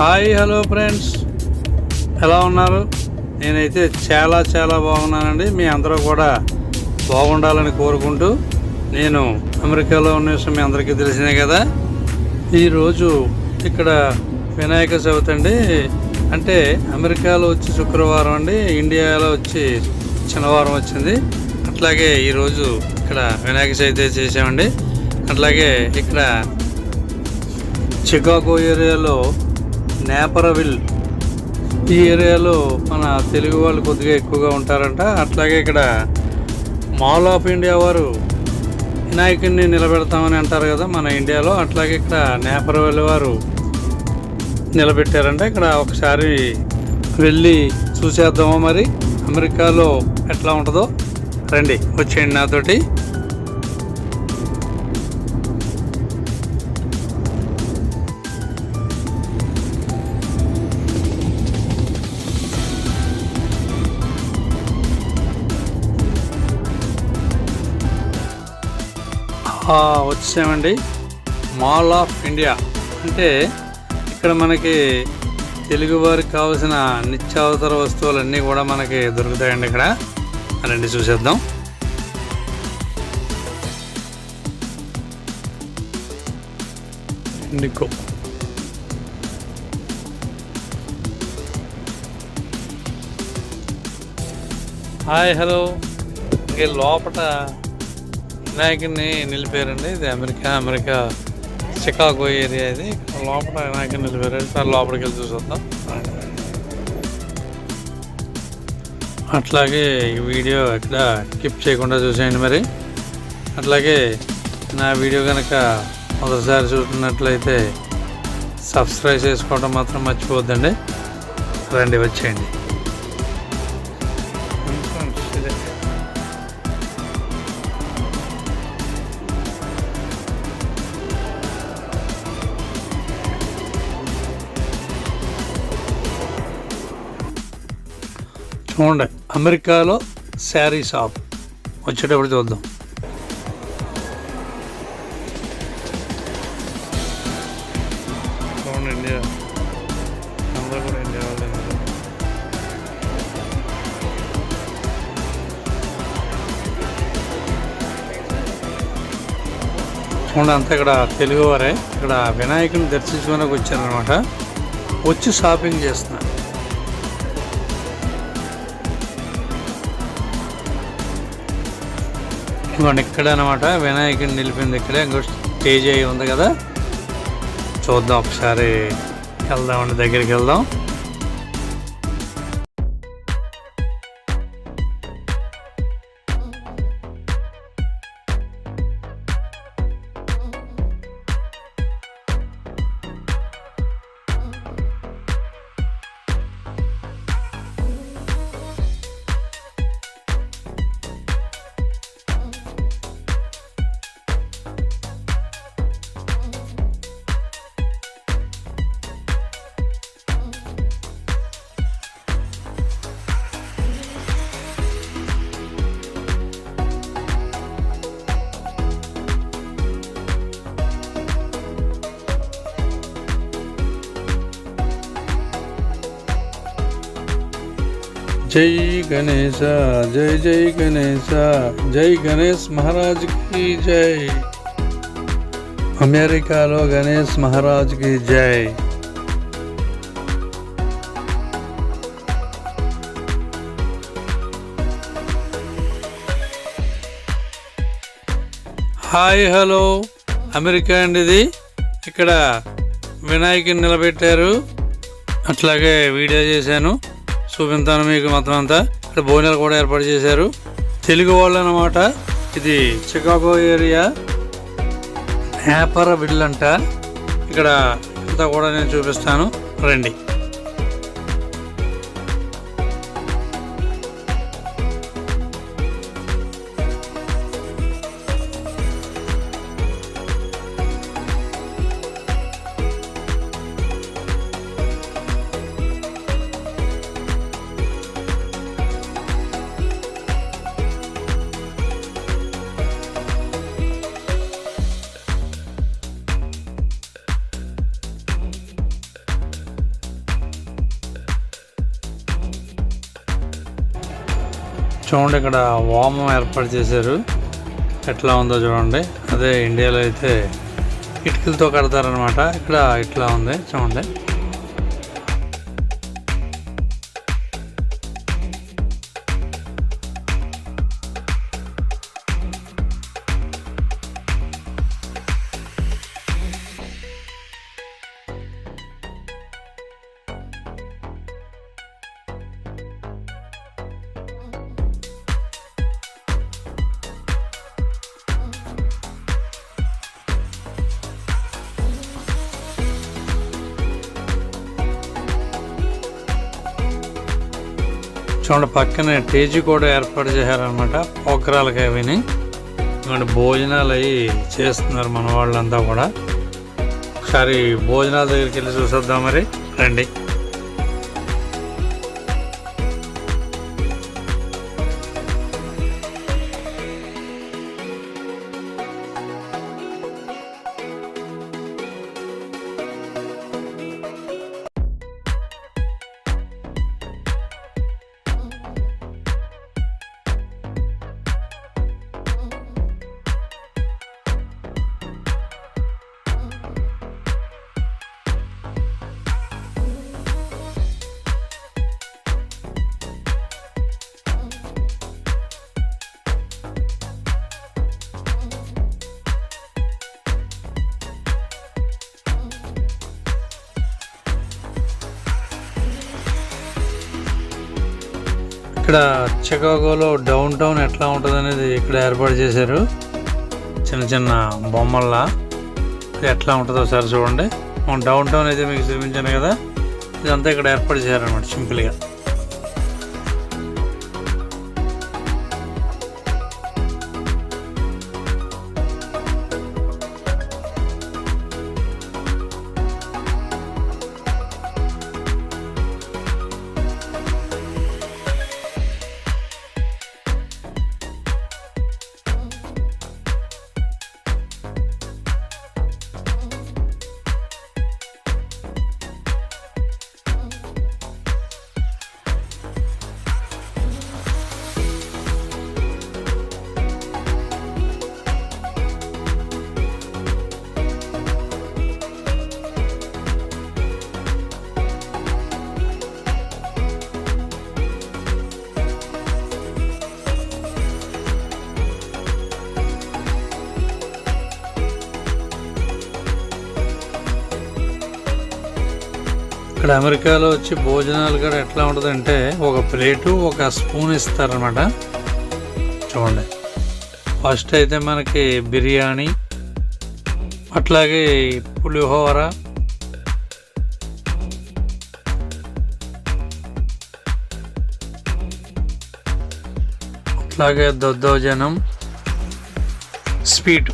Hi hello friends, ఎలా ఉన్నారు? నేనైతే చాలా బాగున్నానండి. మీ అందరూ కూడా బాగుండాలని కోరుకుంటూ, నేను అమెరికాలో ఉన్న విషయం మీ అందరికీ తెలిసినే కదా. ఈరోజు ఇక్కడ వినాయక చవితి అండి. అంటే అమెరికాలో వచ్చి శుక్రవారం అండి, ఇండియాలో వచ్చి శనివారం వచ్చింది. అట్లాగే ఈరోజు ఇక్కడ వినాయక చవితి చేసామండి. అట్లాగే ఇక్కడ చికాగో ఏరియాలో నేపరవిల్ ఈ ఏరియాలో మన తెలుగు వాళ్ళు కొద్దిగా ఎక్కువగా ఉంటారంట. అట్లాగే ఇక్కడ మాల్ ఆఫ్ ఇండియా వారు వినాయకుడిని నిలబెడతామని అంటారు కదా మన ఇండియాలో. అట్లాగే ఇక్కడ నేపరవిల్ వారు నిలబెట్టారంట. ఇక్కడ ఒకసారి వెళ్ళి చూసేద్దామో మరి అమెరికాలో ఎట్లా ఉంటుందో. రండి, వచ్చేయండి నాతోటి. వచ్చామండి మాల్ ఆఫ్ ఇండియా. అంటే ఇక్కడ మనకి తెలుగు వారికి కావాల్సిన నిత్యావసర వస్తువులన్నీ కూడా మనకి దొరుకుతాయండి ఇక్కడ. రండి చూసేద్దాం. IndiGo hi hello. లోపల వినాయకుడిని నిలిపారండి. ఇది అమెరికా చికాగో ఏరియా. ఇది లోపల వినాయకుడిని నిలిపారండి. సార్ లోపలికి వెళ్ళి చూసేద్దాం. అట్లాగే ఈ వీడియో ఎక్కడ స్కిప్ చేయకుండా చూసేయండి మరి. అట్లాగే నా వీడియో కనుక మొదటిసారి చూస్తున్నట్లయితే సబ్స్క్రైబ్ చేసుకోవడం మాత్రం మర్చిపోవద్దండి. రండి, వచ్చేయండి. చూడండి, అమెరికాలో శారీ షాప్. వచ్చేటప్పుడు చూద్దాం. చూడండి, ఇండియా అందరూ కూడా ఇండియా వాళ్ళు. చూడండి, అంతా ఇక్కడ తెలుగు వారే. ఇక్కడ వినాయకుని దర్శించుకోవడానికి వచ్చారనమాట. వచ్చి షాపింగ్ చేస్తున్నారు. ఇవ్వండి, ఇక్కడ అనమాట వినాయకుడిని నిలిపింది. ఇక్కడే ఇంకో స్టేజ్ అయి ఉంది కదా. చూద్దాం, ఒకసారి వెళ్దామండి, దగ్గరికి వెళ్దాం. జై గణేశ, జై జై గణేశ, జై గణేష్ మహారాజ్ కి జై. అమెరికాలో గణేష్ మహారాజ్ కి జై. హాయ్ హలో, అమెరికా అండి ఇది. ఇక్కడ వినాయకుని నిలబెట్టారు. అట్లాగే వీడియో చేశాను, చూపిస్తాను మీకు మొత్తం అంతా. ఇక్కడ భోజనాలు కూడా ఏర్పాటు చేశారు. తెలుగు వాళ్ళు అన్నమాట. ఇది చికాగో ఏరియా నేపరవిల్ అంట. ఇక్కడ అంతా కూడా నేను చూపిస్తాను, రండి. చూడండి, ఇక్కడ వామం ఏర్పాటు చేశారు. ఎట్లా ఉందో చూడండి. అదే ఇండియాలో అయితే ఇటుకలతో కడతారనమాట. ఇక్కడ ఇట్లా ఉంది చూడండి. చూడండి, పక్కనే టేజీ కూడా ఏర్పాటు చేశారనమాట. పోకరాలకి అవిని భోజనాలు అవి చేస్తున్నారు మన వాళ్ళంతా కూడా. ఒకసారి భోజనాల దగ్గరికి వెళ్ళి చూసొద్దాం మరి, రండి. ఇక్కడ చికాగోలో డౌన్ టౌన్ ఎట్లా ఉంటుంది అనేది ఇక్కడ ఏర్పాటు చేశారు. చిన్న చిన్న బొమ్మల్లా ఎట్లా ఉంటుందో ఒకసారి చూడండి. డౌన్ టౌన్ అయితే మీకు చూపించాను కదా, ఇదంతా ఇక్కడ ఏర్పాటు చేశారనమాట సింపుల్గా. ఇక్కడ అమెరికాలో వచ్చి భోజనాలు కూడా ఎట్లా ఉంటుందంటే, ఒక ప్లేటు ఒక స్పూన్ ఇస్తారనమాట. చూడండి, ఫస్ట్ అయితే మనకి బిర్యానీ, అట్లాగే పులిహోర, అట్లాగే దద్దోజనం, స్వీట్.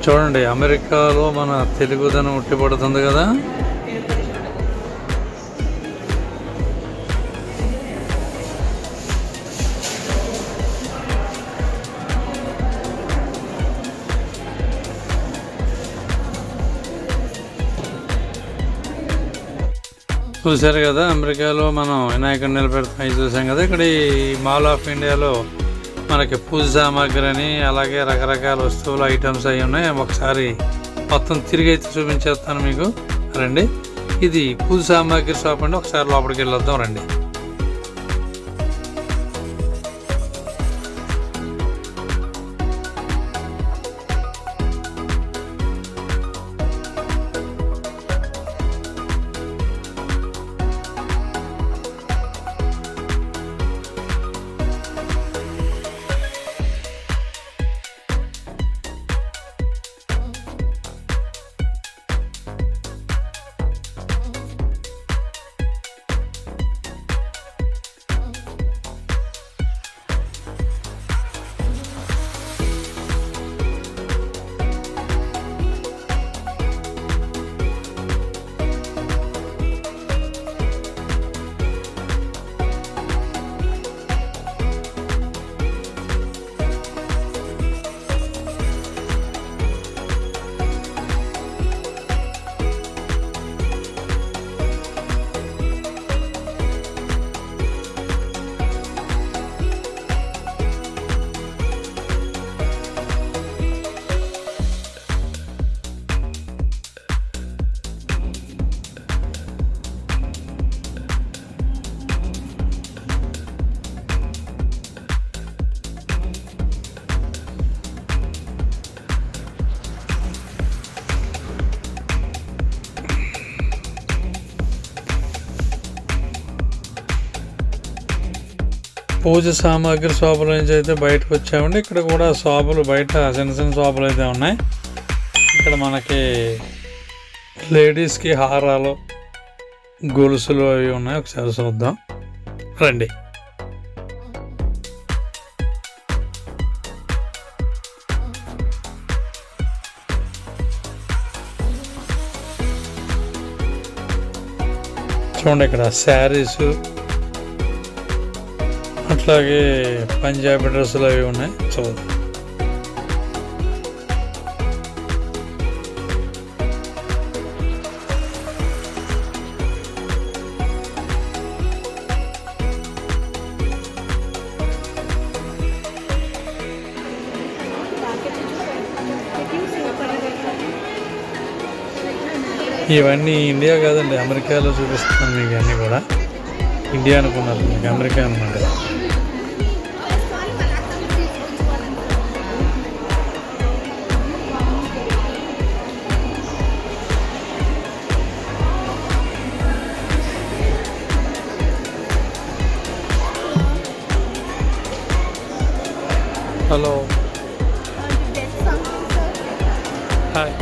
చూడండి, అమెరికాలో మన తెలుగుదనం ఉట్టిపడుతుంది కదా. చూశారు కదా, అమెరికాలో మనం వినాయకుడిని నిలబెడతాం చూసాం కదా. ఇక్కడ ఈ మాల్ ఆఫ్ ఇండియాలో మనకి పూజ సామాగ్రి అని అలాగే రకరకాల వస్తువులు ఐటమ్స్ అవి ఉన్నాయి. ఒకసారి మొత్తం తిరిగి అయితే చూపించేస్తాను మీకు. రండి, ఇది పూజ సామాగ్రి షాప్ అండి. ఒకసారి లోపలికి వెళ్ళొద్దాం రండి. పూజ సామాగ్రి షాపుల నుంచి అయితే బయటకు వచ్చామండి. ఇక్కడ కూడా షాపులు బయట చిన్న చిన్న షాపులు అయితే ఉన్నాయి. ఇక్కడ మనకి లేడీస్కి హారాలు, గొలుసులు అవి ఉన్నాయి. ఒకసారి చూద్దాం రండి. చూడండి, ఇక్కడ శారీసు అట్లాగే పంజాబీ డ్రెస్సులు అవి ఉన్నాయి. చూద్దాం. ఇవన్నీ ఇండియా కాదండి, అమెరికాలో చూపిస్తున్నాను మీకు. అన్నీ కూడా ఇండియా అనుకున్నారు, మీకు అమెరికా అనమాట. Hello, hi.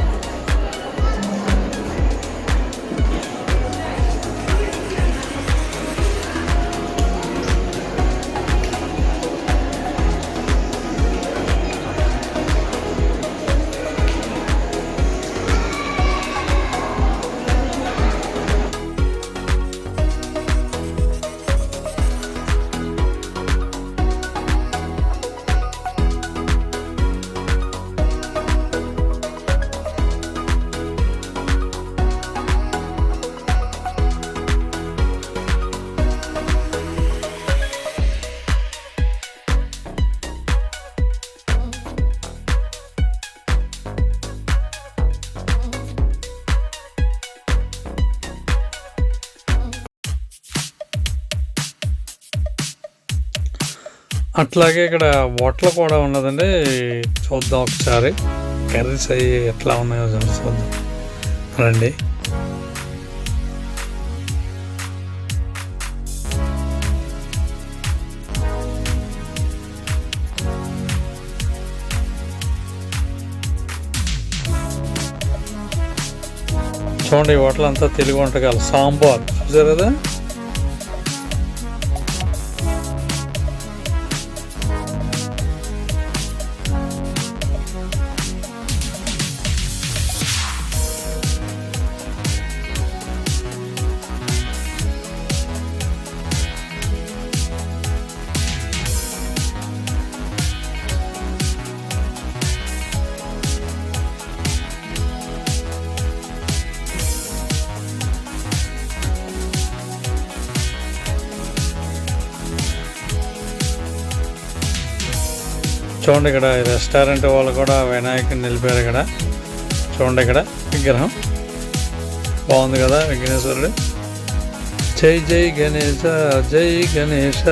అట్లాగే ఇక్కడ హోటల్ కూడా ఉన్నదండి. చూద్దాం ఒకసారి కర్రీస్ అవి ఎట్లా ఉన్నాయో చూద్దాం రండి. చూడండి, ఈ హోటల్ అంతా తెలుగు వంటకాలు. సాంబార్ చూసారు కదా. చూడండి, ఇక్కడ రెస్టారెంట్ వాళ్ళు కూడా వినాయకుడిని నిలిపారు. ఇక్కడ చూడండి, ఇక్కడ విగ్రహం బాగుంది కదా విఘ్నేశ్వరుడు. జై జై గణేశ, జై గణేశ.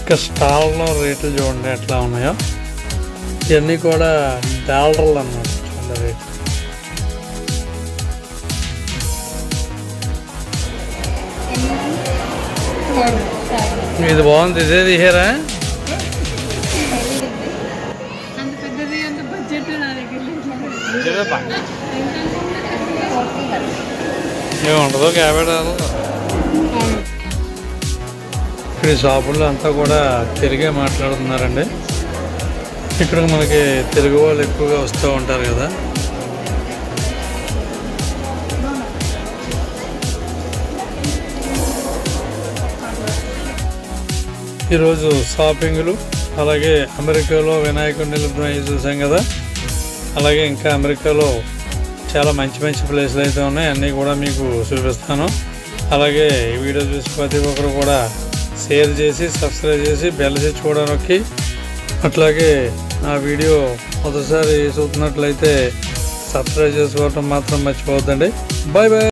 ఇక స్టాల్లో రేట్లు చూడండి ఎట్లా ఉన్నాయో. ఇవన్నీ కూడా డాలర్లు అన్నమాట. చూడండి రేట్లు. ఇది బాగుంది. ఇదే తీసారా? ఏముంటుందో క్యాబెట్. ఇక్కడ ఈ షాపుల్లో అంతా కూడా తెలుగే మాట్లాడుతున్నారండి. ఇక్కడ మనకి తెలుగు వాళ్ళు ఎక్కువగా వస్తూ ఉంటారు కదా. ఈరోజు షాపింగ్లు, అలాగే అమెరికాలో వినాయకుడిని నిలుపుని చూసాం కదా. అలాగే ఇంకా అమెరికాలో చాలా మంచి మంచి ప్లేసులు అయితే ఉన్నాయి, అన్నీ కూడా మీకు చూపిస్తాను. అలాగే ఈ వీడియో చూసి ప్రతి ఒక్కరు కూడా షేర్ చేసి, సబ్స్క్రైబ్ చేసి, బెల్ చేసి కూడా నొక్కి, అట్లాగే నా వీడియో మొదటిసారి చూస్తున్నట్లయితే సబ్స్క్రైబ్ చేసుకోవటం మాత్రం మర్చిపోవద్దండి. Bye bye.